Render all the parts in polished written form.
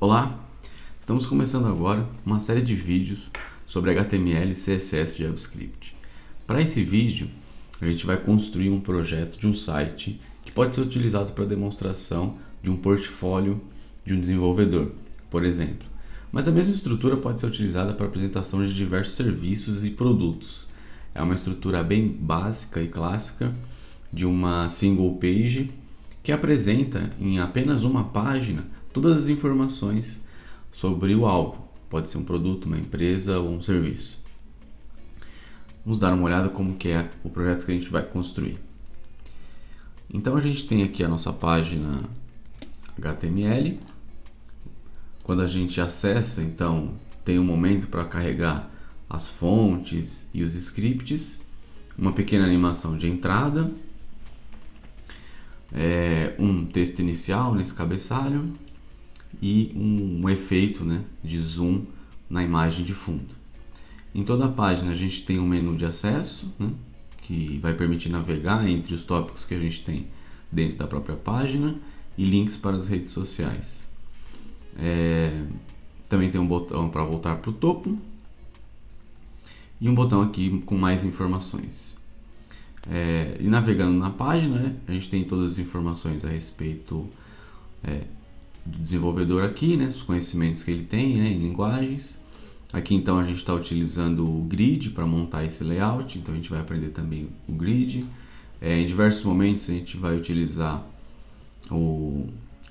Olá, estamos começando agora uma série de vídeos sobre HTML, CSS e JavaScript. Para esse vídeo, a gente vai construir um projeto de um site que pode ser utilizado para demonstração de um portfólio de um desenvolvedor, por exemplo. Mas a mesma estrutura pode ser utilizada para apresentação de diversos serviços e produtos. É uma estrutura bem básica e clássica de uma single page que apresenta em apenas uma página todas as informações sobre o alvo. Pode ser um produto, uma empresa ou um serviço. Vamos dar uma olhada como que é o projeto que a gente vai construir. Então a gente tem aqui a nossa página HTML. Quando a gente acessa, então tem um momento para carregar as fontes e os scripts, uma pequena animação de entrada, um texto inicial nesse cabeçalho e um efeito, de zoom na imagem de fundo. Em toda a página a gente tem um menu de acesso, que vai permitir navegar entre os tópicos que a gente tem dentro da própria página e links para as redes sociais. Também tem um botão para voltar para o topo e um botão aqui com mais informações. E navegando na página, a gente tem todas as informações a respeito do desenvolvedor aqui, os conhecimentos que ele tem em linguagens. Aqui então a gente está utilizando o grid para montar esse layout, então a gente vai aprender também o grid. Em diversos momentos a gente vai utilizar o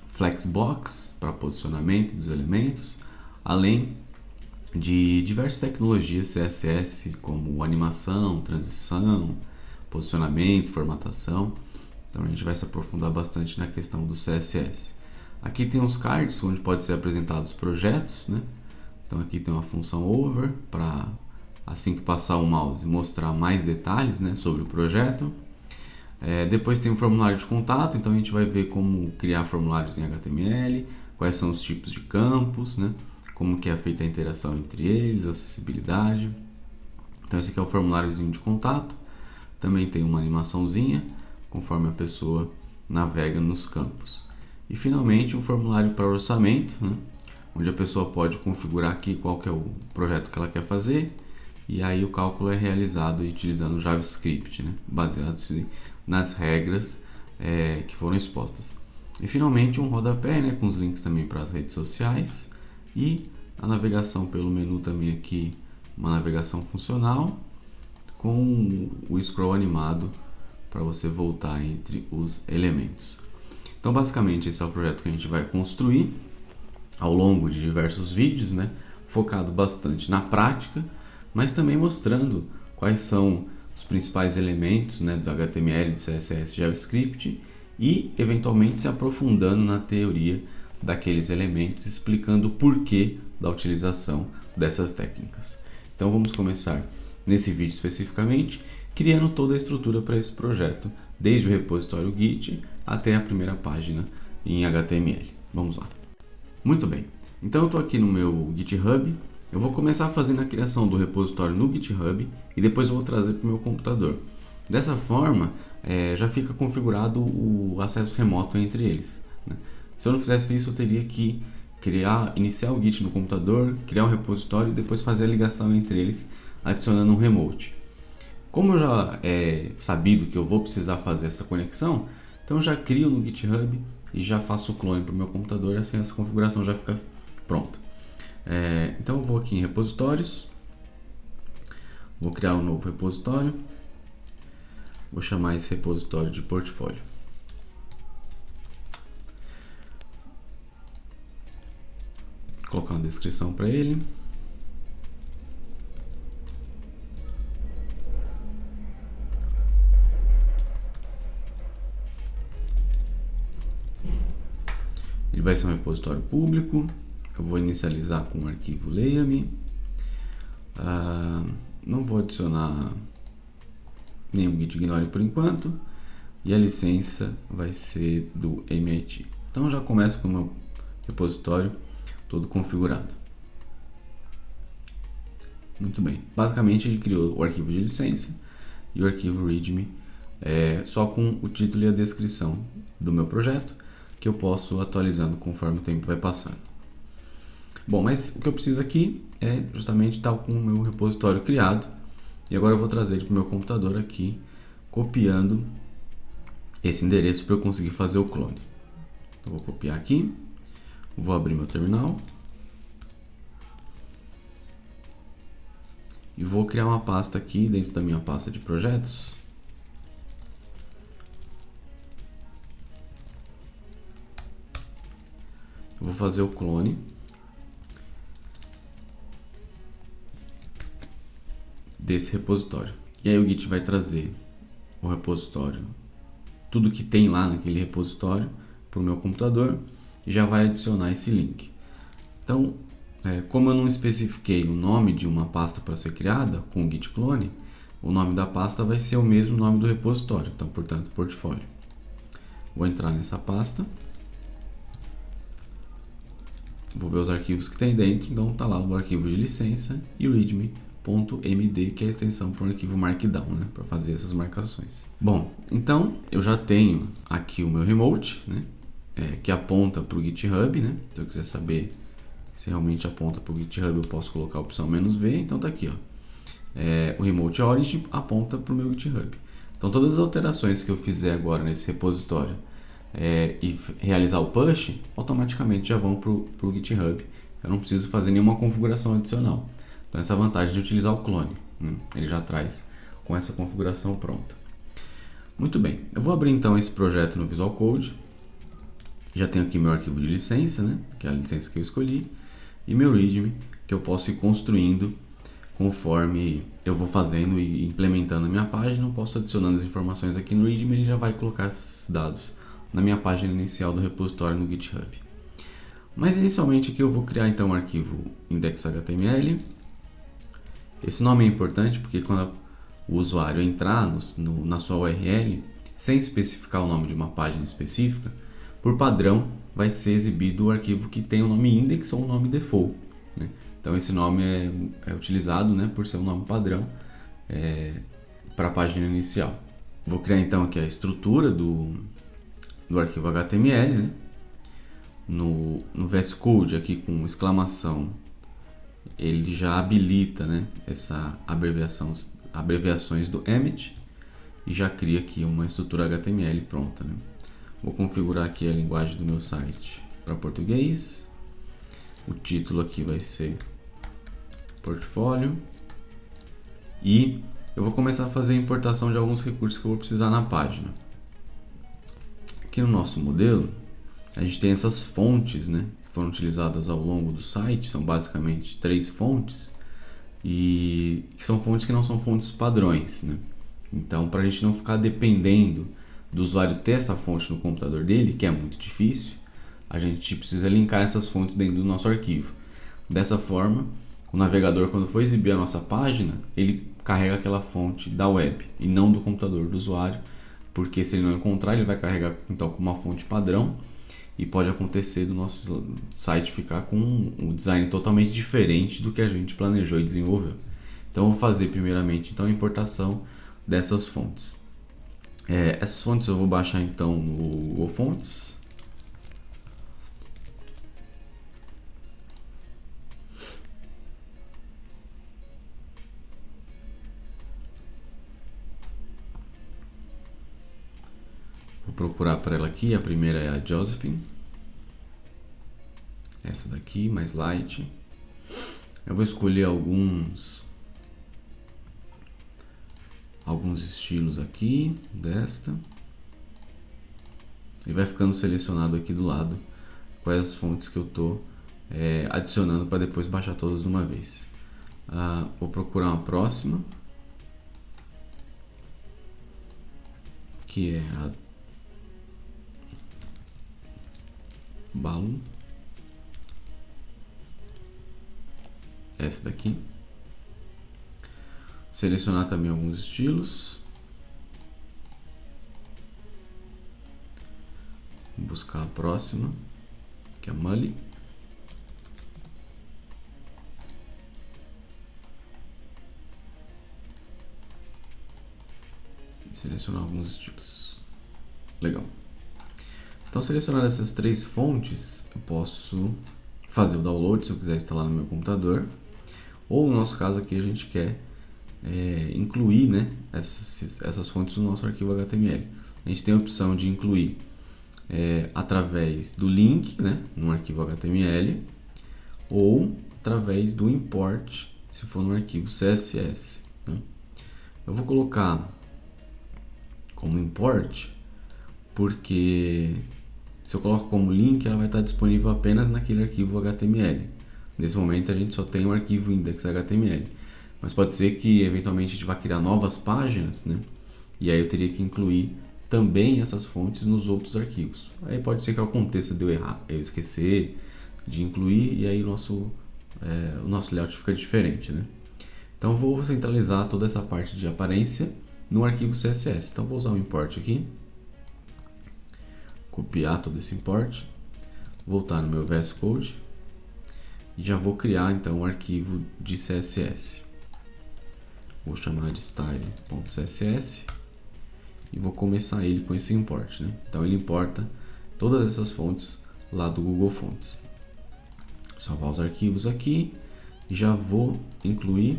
flexbox para posicionamento dos elementos, além de diversas tecnologias CSS como animação, transição, posicionamento, formatação. Então a gente vai se aprofundar bastante na questão do CSS. Aqui tem os cards onde pode ser apresentados projetos, Então aqui tem uma função over para, assim que passar o mouse, mostrar mais detalhes sobre o projeto. Depois tem um formulário de contato, então a gente vai ver como criar formulários em HTML, quais são os tipos de campos, como que é feita a interação entre eles, acessibilidade. Então esse aqui é o formuláriozinho de contato. Também tem uma animaçãozinha, conforme a pessoa navega nos campos. E finalmente um formulário para orçamento, onde a pessoa pode configurar aqui qual que é o projeto que ela quer fazer, e aí o cálculo é realizado utilizando o JavaScript, baseado nas regras que foram expostas. E finalmente um rodapé, com os links também para as redes sociais, e a navegação pelo menu também aqui, uma navegação funcional, com o scroll animado para você voltar entre os elementos. Então basicamente esse é o projeto que a gente vai construir ao longo de diversos vídeos, focado bastante na prática, mas também mostrando quais são os principais elementos do HTML, do CSS e JavaScript e eventualmente se aprofundando na teoria daqueles elementos, explicando o porquê da utilização dessas técnicas. Então vamos começar nesse vídeo especificamente, criando toda a estrutura para esse projeto, desde o repositório Git até a primeira página em HTML. Vamos lá. Muito bem, então eu estou aqui no meu GitHub, eu vou começar fazendo a criação do repositório no GitHub e depois eu vou trazer para o meu computador. Dessa forma, já fica configurado o acesso remoto entre eles. Se eu não fizesse isso, eu teria que iniciar o Git no computador, criar um repositório e depois fazer a ligação entre eles, adicionando um remote. Como eu já sabido que eu vou precisar fazer essa conexão, então eu já crio no GitHub e já faço o clone para o meu computador, e assim essa configuração já fica pronta. Então eu vou aqui em repositórios, vou criar um novo repositório, vou chamar esse repositório de portfólio. Vou colocar uma descrição para ele. Ele vai ser um repositório público. Eu vou inicializar com o arquivo leia-me. Não vou adicionar nenhum git ignore por enquanto. E a licença vai ser do MIT. Então já começo com o meu repositório todo configurado. Muito bem. Basicamente ele criou o arquivo de licença e o arquivo readme só com o título e a descrição do meu projeto, que eu posso atualizando conforme o tempo vai passando. Bom, mas o que eu preciso aqui é justamente estar com o meu repositório criado. E agora eu vou trazer ele para o meu computador aqui, copiando esse endereço para eu conseguir fazer o clone. Eu vou copiar aqui, vou abrir meu terminal e vou criar uma pasta aqui dentro da minha pasta de projetos. Eu vou fazer o clone desse repositório. E aí o Git vai trazer o repositório, tudo que tem lá naquele repositório, para o meu computador e já vai adicionar esse link. Então, como eu não especifiquei o nome de uma pasta para ser criada com o Git clone, o nome da pasta vai ser o mesmo nome do repositório, então, portanto, portfólio. Vou entrar nessa pasta, vou ver os arquivos que tem dentro, então tá lá o arquivo de licença e o readme.md, que é a extensão para o arquivo Markdown, né, para fazer essas marcações. Bom, então eu já tenho aqui o meu remote, né, que aponta para o GitHub, né, se eu quiser saber se realmente aponta para o GitHub, eu posso colocar a opção "-v", então tá aqui, ó. O remote origin aponta para o meu GitHub. Então todas as alterações que eu fizer agora nesse repositório e realizar o push, automaticamente já vão para o GitHub. Eu não preciso fazer nenhuma configuração adicional. Então essa é a vantagem de utilizar o clone, né? Ele já traz com essa configuração pronta. Muito bem, eu vou abrir então esse projeto no Visual Code. Já tenho aqui meu arquivo de licença, né? Que é a licença que eu escolhi, e meu readme, que eu posso ir construindo conforme eu vou fazendo e implementando a minha página. Eu posso adicionando as informações aqui no readme, ele já vai colocar esses dados na minha página inicial do repositório no GitHub. Mas inicialmente aqui eu vou criar então um arquivo index.html. Esse nome é importante porque quando o usuário entrar na sua URL, sem especificar o nome de uma página específica, por padrão vai ser exibido o arquivo que tem o nome index ou o nome default, né? Então esse nome é utilizado, né, por ser um nome padrão para a página inicial. Vou criar então aqui a estrutura do arquivo HTML, né? No VS Code aqui com exclamação, ele já habilita, né, essa abreviações do Emmet e já cria aqui uma estrutura HTML pronta, né? Vou configurar aqui a linguagem do meu site para português. O título aqui vai ser portfólio. E eu vou começar a fazer a importação de alguns recursos que eu vou precisar na página. Aqui no nosso modelo, a gente tem essas fontes, né, que foram utilizadas ao longo do site. São basicamente 3 fontes. E que são fontes que não são fontes padrões, né? Então, para a gente não ficar dependendo do usuário ter essa fonte no computador dele, que é muito difícil, a gente precisa linkar essas fontes dentro do nosso arquivo. Dessa forma, o navegador, quando for exibir a nossa página, ele carrega aquela fonte da web e não do computador do usuário, porque se ele não encontrar, ele vai carregar então com uma fonte padrão e pode acontecer do nosso site ficar com um design totalmente diferente do que a gente planejou e desenvolveu. Então, eu vou fazer primeiramente então, a importação dessas fontes. Essas fontes eu vou baixar então no Google Fontes. Vou procurar por ela aqui. A primeira é a Josephine. Essa daqui, mais light. Eu vou escolher alguns estilos aqui desta e vai ficando selecionado aqui do lado quais as fontes que eu estou adicionando para depois baixar todas de uma vez. Vou procurar uma próxima, que é a Balloon, essa daqui. Selecionar também alguns estilos. Vou buscar a próxima, que é a Mully. Selecionar alguns estilos. Legal. Então, selecionar essas 3 fontes, eu posso fazer o download, se eu quiser instalar no meu computador, ou no nosso caso aqui a gente quer incluir, né, essas fontes no nosso arquivo HTML. A gente tem a opção de incluir através do link, né, no arquivo HTML, ou através do import, se for no arquivo CSS. Né? Eu vou colocar como import, porque se eu coloco como link, ela vai estar disponível apenas naquele arquivo HTML. Nesse momento a gente só tem o arquivo index.html, mas pode ser que eventualmente a gente vá criar novas páginas, né? E aí eu teria que incluir também essas fontes nos outros arquivos. Aí pode ser que aconteça de eu errar, eu esquecer de incluir, e aí o nosso layout fica diferente, né? Então vou centralizar toda essa parte de aparência no arquivo CSS. Então vou usar o import aqui, copiar todo esse import, voltar no meu VS Code e já vou criar então um arquivo de CSS. Vou chamar de style.css e vou começar ele com esse import, né? Então ele importa todas essas fontes lá do Google Fonts. Salvar os arquivos aqui e já vou incluir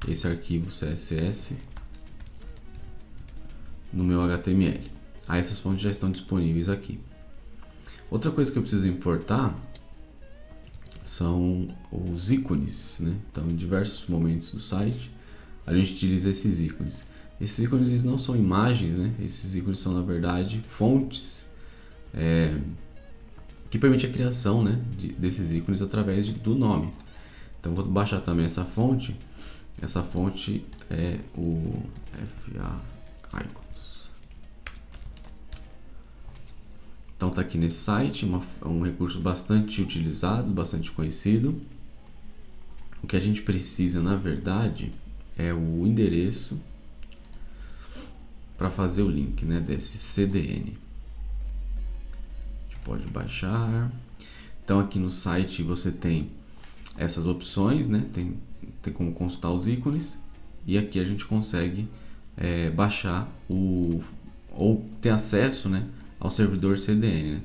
esse arquivo CSS no meu HTML. Aí essas fontes já estão disponíveis aqui. Outra coisa que eu preciso importar são os ícones, né? Então, em diversos momentos do site, a gente utiliza esses ícones. Esses ícones eles não são imagens, né? Esses ícones são, na verdade, fontes que permitem a criação, né, desses ícones através do nome. Então, vou baixar também essa fonte. Essa fonte é o FA Icons. Então está aqui nesse site, um recurso bastante utilizado, bastante conhecido. O que a gente precisa, na verdade, é o endereço para fazer o link, né, desse CDN. A gente pode baixar. Então aqui no site você tem essas opções, né, tem como consultar os ícones, e aqui a gente consegue baixar ou ter acesso, né, ao servidor CDN. Né?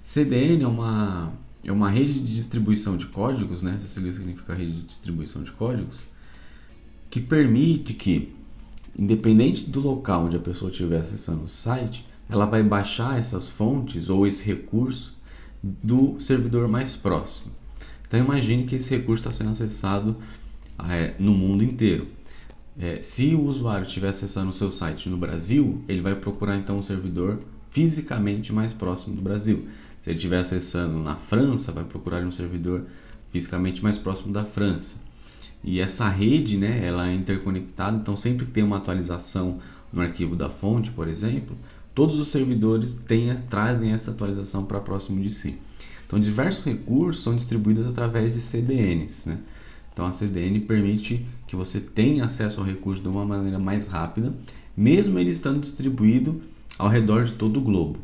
CDN é uma rede de distribuição de códigos, né? Essa sigla significa rede de distribuição de códigos, que permite que, independente do local onde a pessoa estiver acessando o site, ela vai baixar essas fontes ou esse recurso do servidor mais próximo. Então imagine que esse recurso está sendo acessado no mundo inteiro. Se o usuário estiver acessando o seu site no Brasil, ele vai procurar então um servidor fisicamente mais próximo do Brasil. Se ele estiver acessando na França, vai procurar um servidor fisicamente mais próximo da França. E essa rede, né, ela é interconectada, então sempre que tem uma atualização no arquivo da fonte, por exemplo, todos os servidores trazem essa atualização para próximo de si. Então diversos recursos são distribuídos através de CDNs, né? Então a CDN permite que você tenha acesso ao recurso de uma maneira mais rápida, mesmo ele estando distribuído ao redor de todo o globo.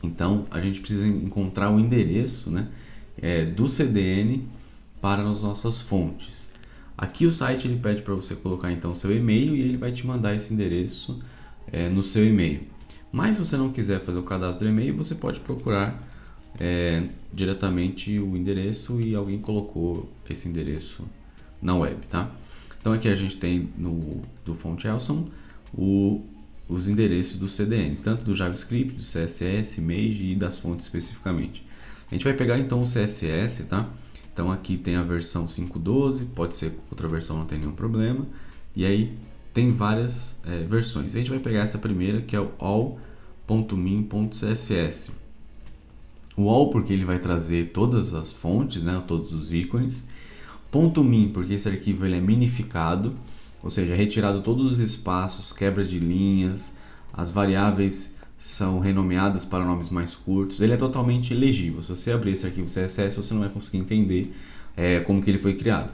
Então a gente precisa encontrar o endereço, né, do CDN para as nossas fontes. Aqui o site ele pede para você colocar então seu e-mail e ele vai te mandar esse endereço no seu e-mail. Mas se você não quiser fazer o cadastro do e-mail, você pode procurar diretamente o endereço e alguém colocou esse endereço na web, tá? Então aqui a gente tem do Font Elson os endereços dos CDNs, tanto do JavaScript, do CSS, Image e das fontes especificamente. A gente vai pegar então o CSS, tá? Então aqui tem a versão 5.12, pode ser outra versão, não tem nenhum problema. E aí tem várias versões. A gente vai pegar essa primeira, que é o all.min.css. O all porque ele vai trazer todas as fontes, né, todos os ícones. .min porque esse arquivo ele é minificado, ou seja, retirado todos os espaços, quebra de linhas, as variáveis são renomeadas para nomes mais curtos. Ele é totalmente legível. Se você abrir esse arquivo CSS, você não vai conseguir entender como que ele foi criado.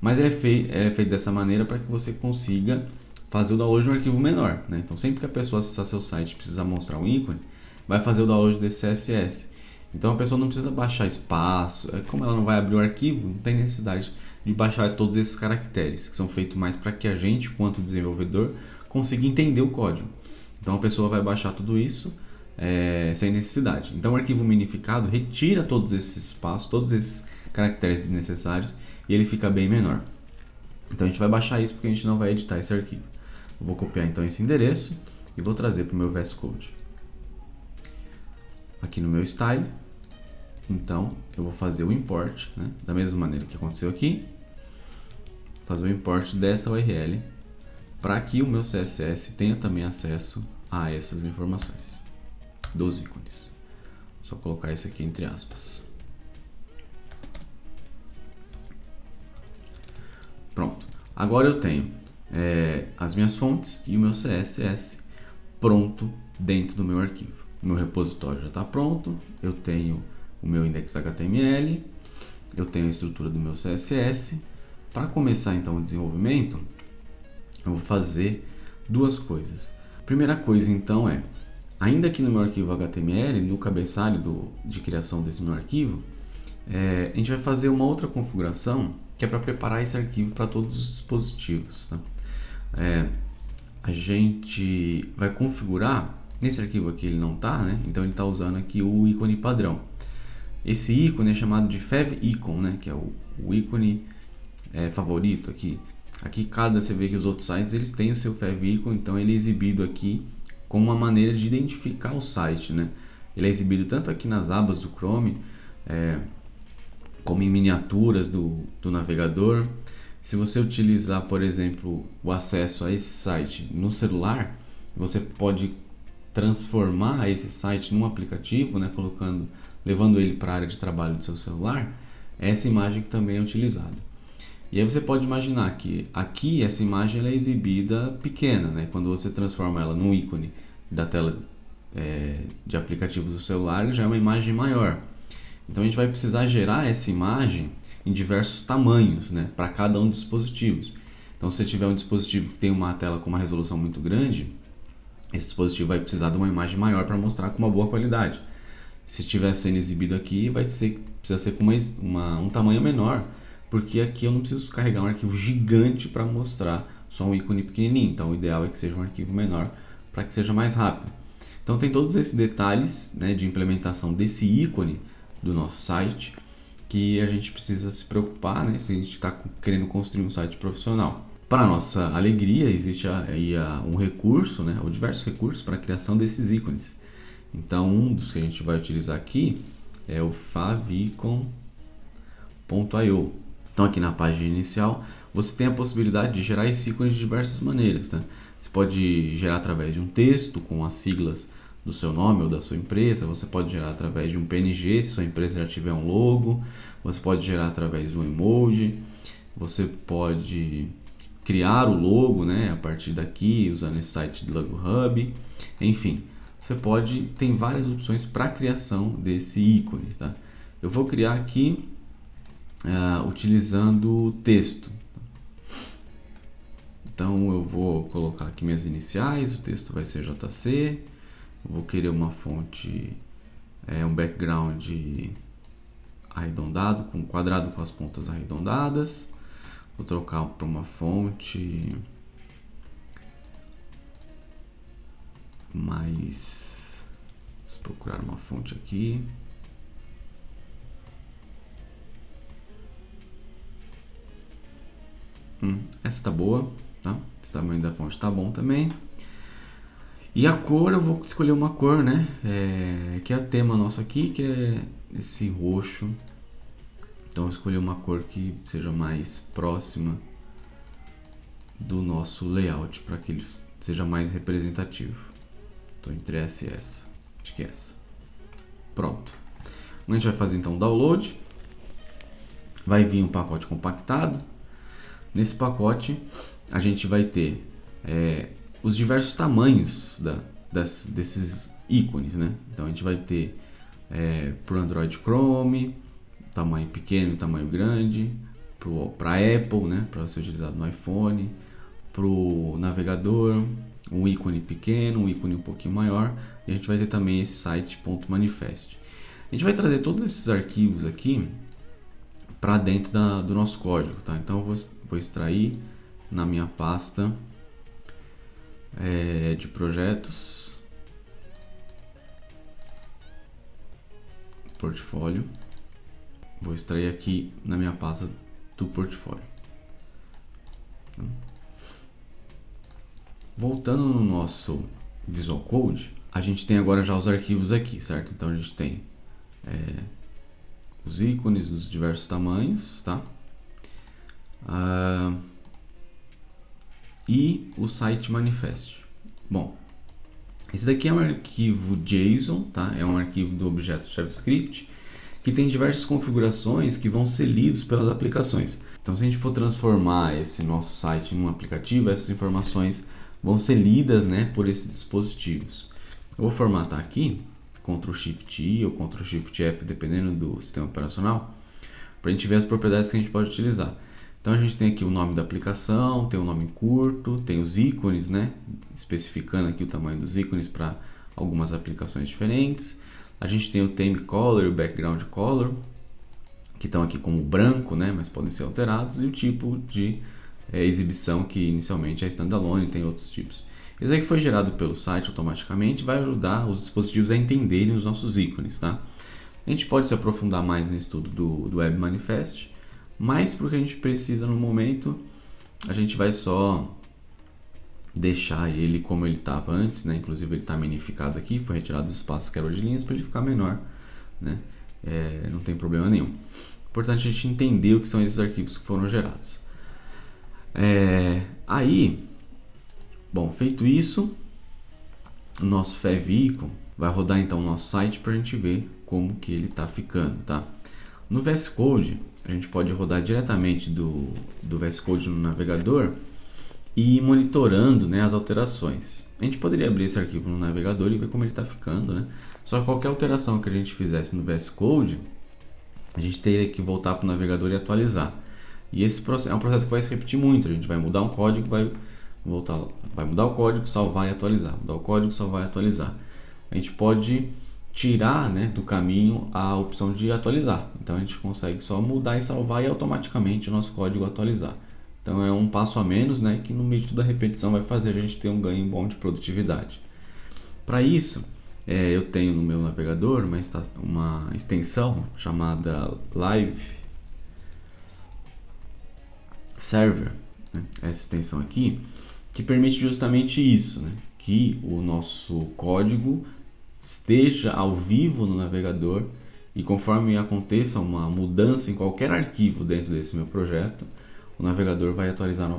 Mas ele é feito dessa maneira para que você consiga fazer o download de um arquivo menor, né? Então sempre que a pessoa acessar seu site e precisar mostrar um ícone, vai fazer o download desse CSS. Então a pessoa não precisa baixar espaço, como ela não vai abrir o arquivo, não tem necessidade de baixar todos esses caracteres, que são feitos mais para que a gente, quanto desenvolvedor, consiga entender o código. Então a pessoa vai baixar tudo isso sem necessidade. Então o arquivo minificado retira todos esses espaços, todos esses caracteres desnecessários e ele fica bem menor. Então a gente vai baixar isso porque a gente não vai editar esse arquivo. Eu vou copiar então esse endereço e vou trazer para o meu VS Code. Aqui no meu style, então eu vou fazer o import, né, da mesma maneira que aconteceu aqui, fazer o import dessa URL para que o meu CSS tenha também acesso a essas informações dos ícones. Só colocar isso aqui entre aspas. Pronto. Agora eu tenho as minhas fontes e o meu CSS pronto dentro do meu arquivo. O meu repositório já está pronto, eu tenho o meu index.html, eu tenho a estrutura do meu CSS. Para começar então o desenvolvimento, eu vou fazer duas coisas. A primeira coisa então ainda que no meu arquivo HTML, no cabeçalho de criação desse meu arquivo, a gente vai fazer uma outra configuração que é para preparar esse arquivo para todos os dispositivos. Tá? A gente vai configurar, nesse arquivo aqui ele não está, né? Então ele está usando aqui o ícone padrão. Esse ícone é chamado de favicon, né? Que é o ícone favorito aqui. Aqui você vê que os outros sites eles têm o seu favicon, então ele é exibido aqui como uma maneira de identificar o site, né? Ele é exibido tanto aqui nas abas do Chrome, como em miniaturas do navegador. Se você utilizar, por exemplo, o acesso a esse site no celular, você pode transformar esse site num aplicativo, né, levando ele para a área de trabalho do seu celular. Essa imagem que também é utilizada. E aí você pode imaginar que aqui essa imagem ela é exibida pequena, né? Quando você transforma ela num ícone da tela de aplicativos do celular, já é uma imagem maior. Então a gente vai precisar gerar essa imagem em diversos tamanhos, né? Para cada um dos dispositivos. Então se você tiver um dispositivo que tem uma tela com uma resolução muito grande, esse dispositivo vai precisar de uma imagem maior para mostrar com uma boa qualidade. Se estiver sendo exibido aqui, precisa ser com um tamanho menor, porque aqui eu não preciso carregar um arquivo gigante para mostrar só um ícone pequenininho. Então o ideal é que seja um arquivo menor para que seja mais rápido. Então tem todos esses detalhes, né, de implementação desse ícone do nosso site que a gente precisa se preocupar, né, se a gente está querendo construir um site profissional. Para nossa alegria, existe aí um recurso, né, ou diversos recursos para a criação desses ícones. Então um dos que a gente vai utilizar aqui é o favicon.io. Então aqui na página inicial você tem a possibilidade de gerar esse ícone de diversas maneiras. Tá? Você pode gerar através de um texto com as siglas do seu nome ou da sua empresa, você pode gerar através de um PNG se sua empresa já tiver um logo, você pode gerar através de um emoji, você pode criar o logo, né, a partir daqui usando esse site do Logo Hub, enfim, tem várias opções para a criação desse ícone. Tá? Eu vou criar aqui utilizando texto. Então eu vou colocar aqui minhas iniciais, o texto vai ser JC, eu vou querer uma fonte, um background arredondado, com quadrado com as pontas arredondadas. Vou trocar para uma fonte mais... Vamos procurar uma fonte aqui. Essa tá boa, tá? Esse tamanho da fonte tá bom também. E a cor, eu vou escolher uma cor, né? Que é o tema nosso aqui, que é esse roxo. Então eu escolhi uma cor que seja mais próxima do nosso layout, para que ele seja mais representativo. Então entre essa e essa. Acho que é essa. Pronto. A gente vai fazer então o download. Vai vir um pacote compactado. Nesse pacote a gente vai ter os diversos tamanhos desses ícones, né? Então a gente vai ter para o Android Chrome, tamanho pequeno e tamanho grande, para Apple, né? Para ser utilizado no iPhone, para o navegador, um ícone pequeno, um ícone um pouquinho maior, e a gente vai ter também esse site.manifest. A gente vai trazer todos esses arquivos aqui para dentro do nosso código, tá? Então eu vou extrair na minha pasta de projetos, portfólio. Vou extrair aqui na minha pasta do portfólio. Voltando no nosso Visual Code, a gente tem agora já os arquivos aqui, certo? Então a gente tem os ícones dos diversos tamanhos, tá? E o site manifest. Bom, esse daqui é um arquivo JSON, tá? É um arquivo do objeto JavaScript que tem diversas configurações que vão ser lidos pelas aplicações. Então, se a gente for transformar esse nosso site em um aplicativo, essas informações vão ser lidas, né, por esses dispositivos. Eu vou formatar aqui, Ctrl+Shift+I ou Ctrl+Shift+F, dependendo do sistema operacional, para a gente ver as propriedades que a gente pode utilizar. Então, a gente tem aqui o nome da aplicação, tem o nome curto, tem os ícones, né, especificando aqui o tamanho dos ícones para algumas aplicações diferentes. A gente tem o theme color e o background color, que estão aqui como branco, né, mas podem ser alterados, e o tipo de exibição, que inicialmente é standalone, tem outros tipos. Esse aqui foi gerado pelo site automaticamente, vai ajudar os dispositivos a entenderem os nossos ícones, tá? A gente pode se aprofundar mais no estudo do Web Manifest, mas porque a gente precisa no momento, a gente vai só deixar ele como ele estava antes, né? Inclusive ele está minificado aqui, foi retirado dos espaços que eram de linhas para ele ficar menor, né? Não tem problema nenhum. Importante a gente entender o que são esses arquivos que foram gerados. Bom, feito isso, o nosso favicon vai rodar então o nosso site para a gente ver como que ele está ficando, tá? No VS Code, a gente pode rodar diretamente do VS Code no navegador e ir monitorando, né, as alterações. A gente poderia abrir esse arquivo no navegador e ver como ele está ficando, né? Só que qualquer alteração que a gente fizesse no VS Code, a gente teria que voltar para o navegador e atualizar. E esse processo é um processo que vai se repetir muito. A gente vai mudar um código, vai mudar o código, salvar e atualizar. Mudar o código, salvar e atualizar. A gente pode tirar, né, do caminho a opção de atualizar. Então a gente consegue só mudar e salvar e automaticamente o nosso código atualizar. Então é um passo a menos, né, que no meio de toda a repetição vai fazer a gente ter um ganho bom de produtividade. Para isso, eu tenho no meu navegador uma extensão chamada Live Server, né? Essa extensão aqui, que permite justamente isso, né? Que o nosso código esteja ao vivo no navegador e conforme aconteça uma mudança em qualquer arquivo dentro desse meu projeto, o navegador vai atualizar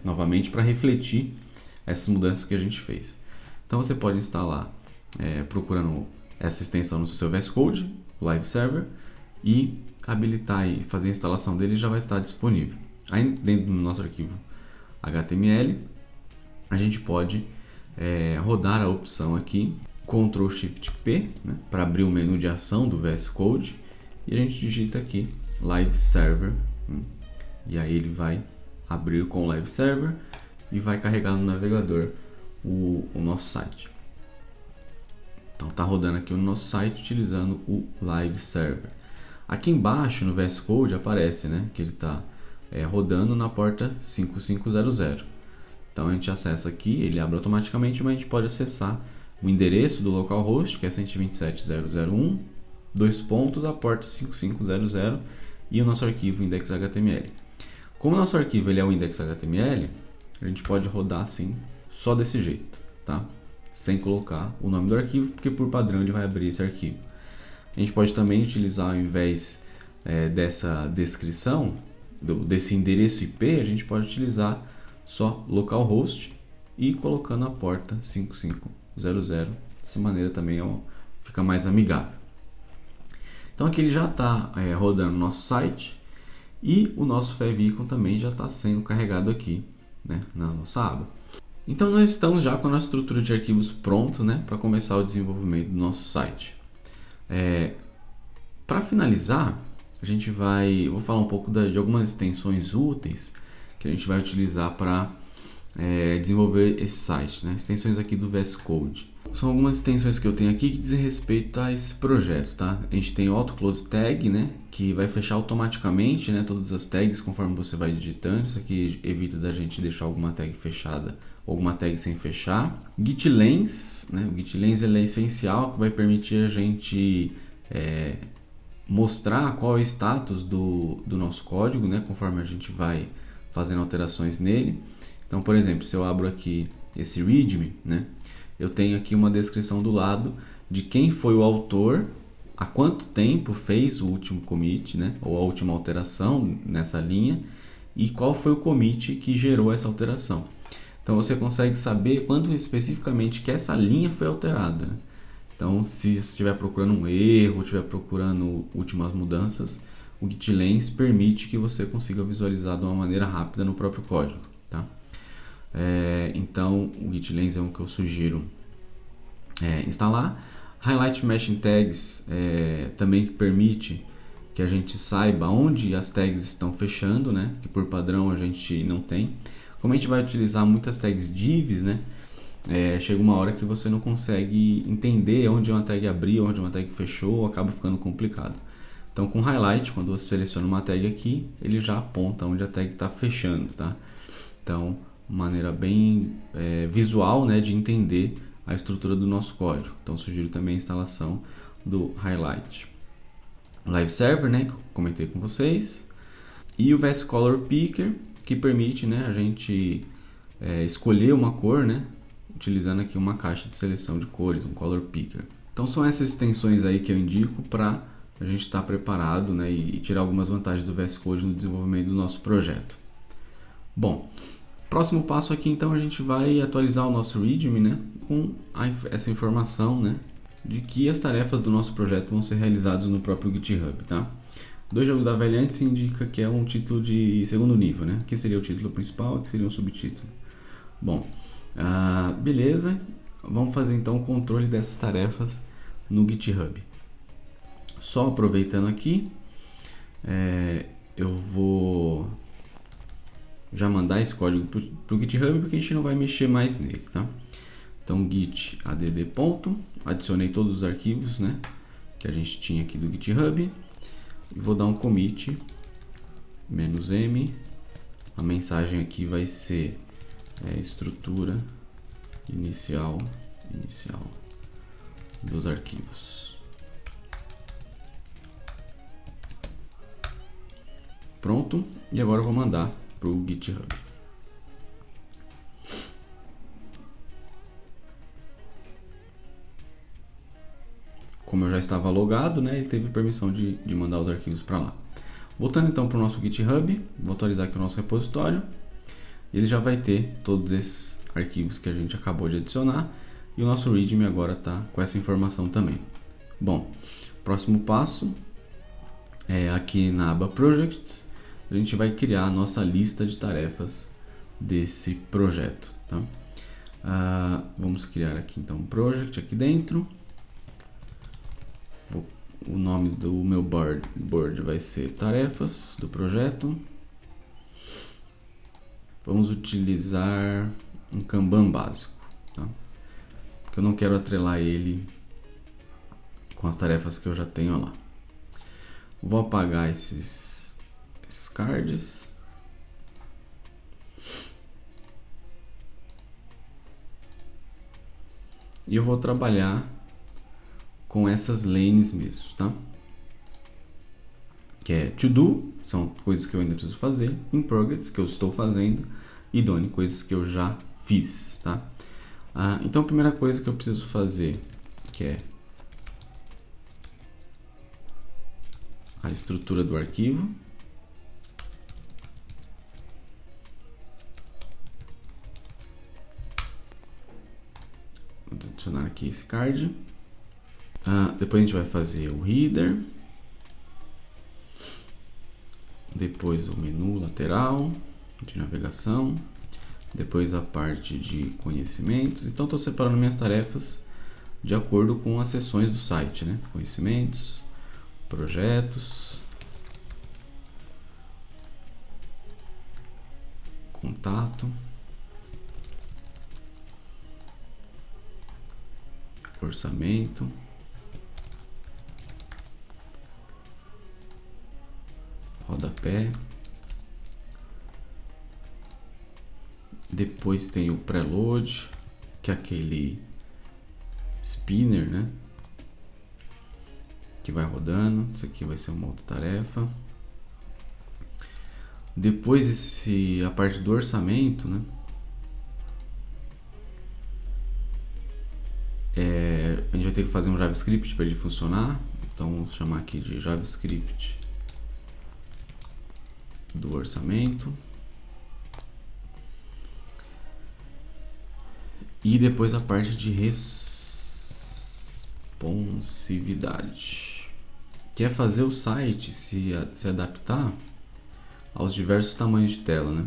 novamente para refletir essas mudanças que a gente fez. Então você pode instalar procurando essa extensão no seu VS Code, Live Server, e habilitar e fazer a instalação dele, já vai estar disponível. Aí dentro do nosso arquivo HTML, a gente pode rodar a opção aqui, Ctrl+Shift+P, né, para abrir o menu de ação do VS Code, e a gente digita aqui Live Server, e aí ele vai abrir com o Live Server e vai carregar no navegador o nosso site. Então está rodando aqui o nosso site utilizando o Live Server. Aqui embaixo no VS Code aparece, né, que ele está rodando na porta 5500. Então a gente acessa aqui, ele abre automaticamente, mas a gente pode acessar o endereço do localhost, que é 127.0.0.1, a porta 5500 e o nosso arquivo index.html. Como o nosso arquivo ele é o index.html, a gente pode rodar assim, só desse jeito, tá? Sem colocar o nome do arquivo, porque por padrão ele vai abrir esse arquivo. A gente pode também utilizar, ao invés dessa descrição, desse endereço IP, a gente pode utilizar só localhost e colocando a porta 5500. Dessa maneira também fica mais amigável. Então aqui ele já está rodando no nosso site e o nosso favicon também já está sendo carregado aqui, né, na nossa aba. Então nós estamos já com a nossa estrutura de arquivos pronto, né, para começar o desenvolvimento do nosso site. Para finalizar, eu vou falar um pouco de algumas extensões úteis que a gente vai utilizar para desenvolver esse site, né? Extensões aqui do VS Code. São algumas extensões que eu tenho aqui que dizem respeito a esse projeto, tá? A gente tem o Auto Close Tag, né, que vai fechar automaticamente, né, todas as tags conforme você vai digitando. Isso aqui evita da gente deixar alguma tag fechada ou alguma tag sem fechar. Git Lens, né? O Git Lens ele é essencial, que vai permitir a gente mostrar qual é o status do nosso código, né, conforme a gente vai fazendo alterações nele. Então, por exemplo, se eu abro aqui esse README, né, eu tenho aqui uma descrição do lado de quem foi o autor, há quanto tempo fez o último commit, né, ou a última alteração nessa linha, e qual foi o commit que gerou essa alteração. Então você consegue saber quando especificamente que essa linha foi alterada, né? Então, se estiver procurando um erro, estiver procurando últimas mudanças, o GitLens permite que você consiga visualizar de uma maneira rápida no próprio código, tá? Então, o GitLens é um que eu sugiro instalar. Highlight Matching Tags também permite que a gente saiba onde as tags estão fechando, né? Que por padrão a gente não tem. Como a gente vai utilizar muitas tags divs, né? Chega uma hora que você não consegue entender onde uma tag abriu, onde uma tag fechou, acaba ficando complicado. Então, com highlight, quando você seleciona uma tag aqui, ele já aponta onde a tag está fechando, tá? Então, uma maneira bem visual, né, de entender a estrutura do nosso código. Então, sugiro também a instalação do highlight. Live Server, né, que eu comentei com vocês. E o VS Color Picker, que permite, né, a gente escolher uma cor, né, utilizando aqui uma caixa de seleção de cores, um Color Picker. Então são essas extensões aí que eu indico para a gente estar preparado, né, e tirar algumas vantagens do VS Code no desenvolvimento do nosso projeto. Bom, próximo passo aqui então a gente vai atualizar o nosso README, né, com essa informação, né, de que as tarefas do nosso projeto vão ser realizadas no próprio GitHub, tá? 2 jogos da velha antes indica que é um título de segundo nível, né? Aqui seria o título principal, aqui seria um subtítulo. Bom, beleza. Vamos fazer então o controle dessas tarefas no GitHub. Só aproveitando aqui, eu vou já mandar esse código para o GitHub porque a gente não vai mexer mais nele, tá? Então git add ponto, adicionei todos os arquivos, né, que a gente tinha aqui do GitHub. E vou dar um commit -m. A mensagem aqui vai ser estrutura inicial dos arquivos. Pronto. E agora eu vou mandar para o GitHub. Como eu já estava logado, né, ele teve permissão de mandar os arquivos para lá. Voltando então para o nosso GitHub, vou atualizar aqui o nosso repositório. Ele já vai ter todos esses arquivos que a gente acabou de adicionar e o nosso README agora está com essa informação também. Bom, próximo passo é aqui na aba Projects, a gente vai criar a nossa lista de tarefas desse projeto, tá? Vamos criar aqui então um project aqui dentro. O nome do meu board vai ser tarefas do projeto. Vamos utilizar um Kanban básico, tá? Porque eu não quero atrelar ele com as tarefas que eu já tenho lá. Vou apagar esses cards. E eu vou trabalhar com essas lanes mesmo, tá? Que é to do, são coisas que eu ainda preciso fazer, in progress, que eu estou fazendo, e done, coisas que eu já fiz, tá? Então a primeira coisa que eu preciso fazer, que é a estrutura do arquivo. Vou adicionar aqui esse card. Depois a gente vai fazer o header. Depois o menu lateral de navegação. Depois a parte de conhecimentos. Então estou separando minhas tarefas de acordo com as seções do site, né? Conhecimentos, projetos, contato, orçamento, rodapé. Depois tem o preload, que é aquele spinner, né? que vai rodando. Isso aqui vai ser uma outra tarefa. Depois a parte do orçamento, né? A gente vai ter que fazer um JavaScript para ele funcionar. Então vamos chamar aqui de JavaScript do orçamento. E depois a parte de responsividade, que é fazer o site se adaptar aos diversos tamanhos de tela, né?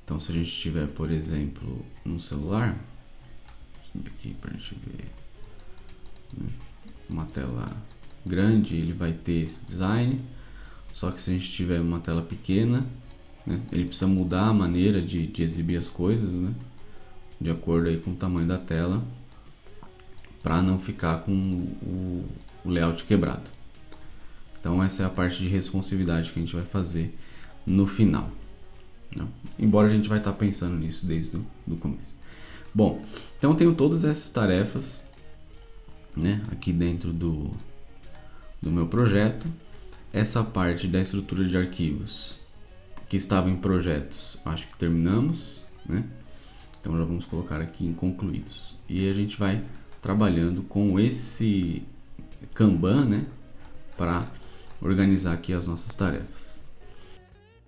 Então, se a gente tiver, por exemplo, no celular, aqui para a gente ver, né, uma tela grande, ele vai ter esse design. Só que se a gente tiver uma tela pequena, né, ele precisa mudar a maneira de exibir as coisas, né, de acordo aí com o tamanho da tela, para não ficar com o layout quebrado. Então essa é a parte de responsividade que a gente vai fazer no final, né? Embora a gente vai estar pensando nisso desde o começo. Bom, então eu tenho todas essas tarefas, né, aqui dentro do meu projeto. Essa parte da estrutura de arquivos que estava em projetos, acho que terminamos, né? Então já vamos colocar aqui em concluídos. E a gente vai trabalhando com esse Kanban, né, para organizar aqui as nossas tarefas.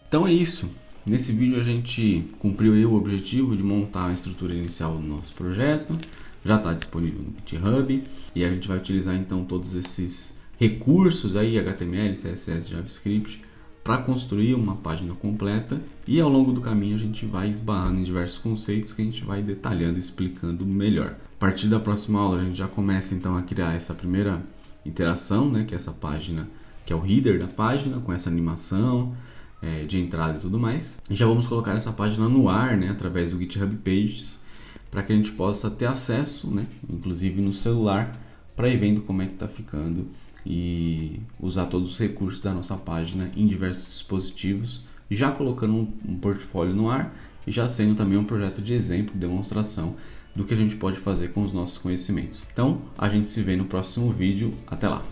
Então é isso. Nesse vídeo a gente cumpriu aí o objetivo de montar a estrutura inicial do nosso projeto. Já está disponível no GitHub e a gente vai utilizar então todos esses recursos aí, HTML, CSS, JavaScript, para construir uma página completa, e ao longo do caminho a gente vai esbarrando em diversos conceitos que a gente vai detalhando e explicando melhor. A partir da próxima aula a gente já começa então a criar essa primeira interação, né, que é essa página, que é o header da página, com essa animação de entrada e tudo mais. E já vamos colocar essa página no ar, né, através do GitHub Pages, para que a gente possa ter acesso, né, inclusive no celular, para ir vendo como é que está ficando e usar todos os recursos da nossa página em diversos dispositivos, já colocando um portfólio no ar e já sendo também um projeto de exemplo, demonstração do que a gente pode fazer com os nossos conhecimentos. Então, a gente se vê no próximo vídeo. Até lá!